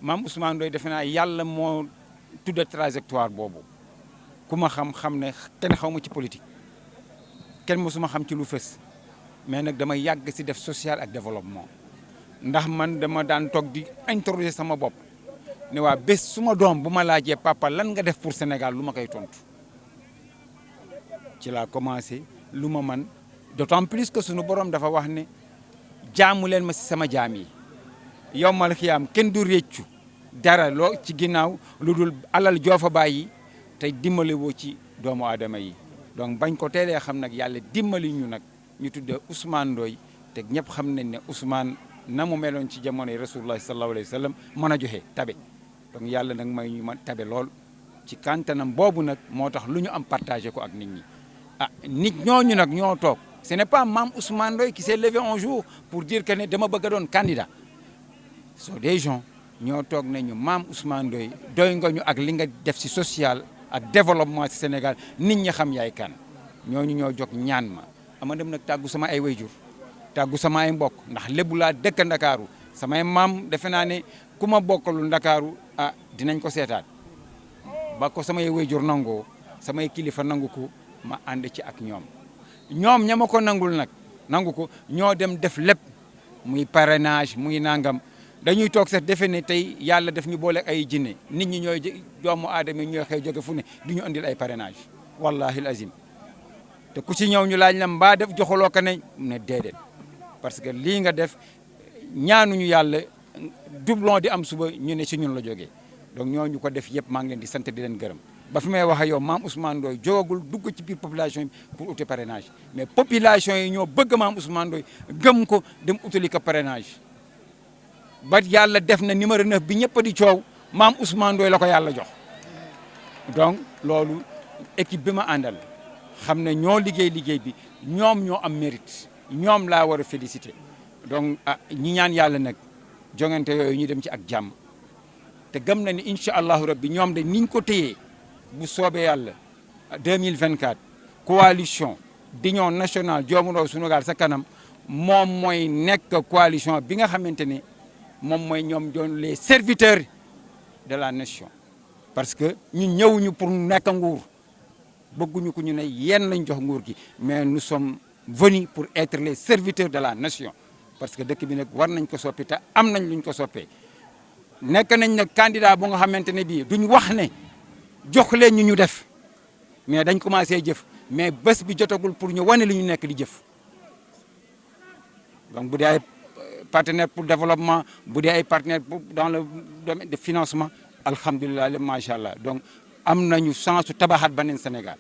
maam Ousmane Ndoye defe naa yàlla moo tudda trajectoire boobu ku ma xam ne kenn xaw ma ci politique kenn mosuma xam ci lu fës mais nag dama yàgg si def social ak développement ndax man dama daan toog di introduire sama bopp ne waa bés suma doom bu ma laajee papa lan nga def pour Sénégal lu ma koy tontu ci laa commencé lu ma man d'autant plus que sunu borom dafa wax ne jaamu leen ma si sama jaam yi yowmal xiyaam kenn du réccu dara loo ci ginnaaw lu dul alal joofa bàyyi te dimbali woo ci doomu aadama yi donc bañ ko teelee xam nag yàlla dimbali ñu nag ñu tuddee Ousmane Ndoye te ñëpp xam nañ ne Ousmane na mu meloon ci jamonoy rasulullah sallallahu alayhi wa sallam mën a joxe tabe donc yàlla nag may ñu ma tabe lool ci kantanam boobu nag moo tax lu ñu am partagé ko ak nit ñi ah nit ñooñu nag ñoo toog ce n'est pas Mame Ousmane Ndoye qui s'est levé un jour pour dire que ne dama bëgg a doon candidat ce sont des gens ñoo toog nañu Mame Ousmane Ndoye doy nga ñu ak li nga def si social ak développement ci Sénégal nit ñi xam yaay kan ñooñu ñoo jóg ñaan ma ama dem nag tàggu sama ay wayjur tàggu sama ay mbokk ndax lébu laa dëkk Ndakaaru samay maam defe naa ne ku ma bokkalu Ndakaaru ah dinañ ko seetaat ba ko samay wayjur nangoo samay kilifa nangu ko ma ànd ci ak ñoom ña ma ko nangul nag nangu ko ñoo dem def lépp muy parrainage muy nangam dañuy toog sax defe ne tey yàlla def ñu boole ay jinne nit ñi ñooy doomu aadama yi ñooy xëy jóge fu ne du ñu andil ay parrainage wallahi azim te ku ci ñëw ñu laaj la mbaa def joxuloo ko ne déedéet parce que lii nga def ñaanuñu yàlla doublon di am suba ñu ne ci ñun la jógee donc ñooñu ko def yëpp maa ngi leen di sant di leen gërëm ba fi may wax ak yow Mame Ousmane Ndoye jógagul dugg ci biir population yi pour uti parrainage mais population yi ñoo bëgg Mame Ousmane Ndoye gëm ko dem utali ko parrainage ba yàlla def na numéro 9 bi ñëpp di coow Mame Ousmane Ndoye la ko yàlla jox donc loolu équipe bi ma àndal xam ne ñoo liggéey bi ñoom ñoo am mérite ñoom laa war a féliciter donc ah ñi ñaan yàlla nag jongante yooyu ñu dem ci ak jàmm te gëm na ni incha allahu rabbi ñoom de niñ ko téyee bu soobee yàlla 2024 coalition d'union nationale Joomu Ndaw Sunugal sa kanam moom mooy nekk coalition bi nga xamante ne moom mooy ñoom doon les serviteurs de la nation parce que ñun ñëwuñu pour nekk nguur bëgguñu ko ñu ne yéen lañ jox nguur gi mais nous sommes venus pour être les serviteurs de la nation parce que dëkk bi nag war nañ ko soppi te am nañ luñ ko soppee nekk nañ nag candidat bu nga xamante ne bii duñ wax ne jox leen ñu def mais dañ commencé jëf mais bés bi jotagul pour ñu wane li ñu nekk di jëf donc bu dee ay partenaire pour développement bu dee ay partenaire dans le domaine de financement alhamdulilah macha allah donc am nañu chance su tabaxaat beneen Sénégal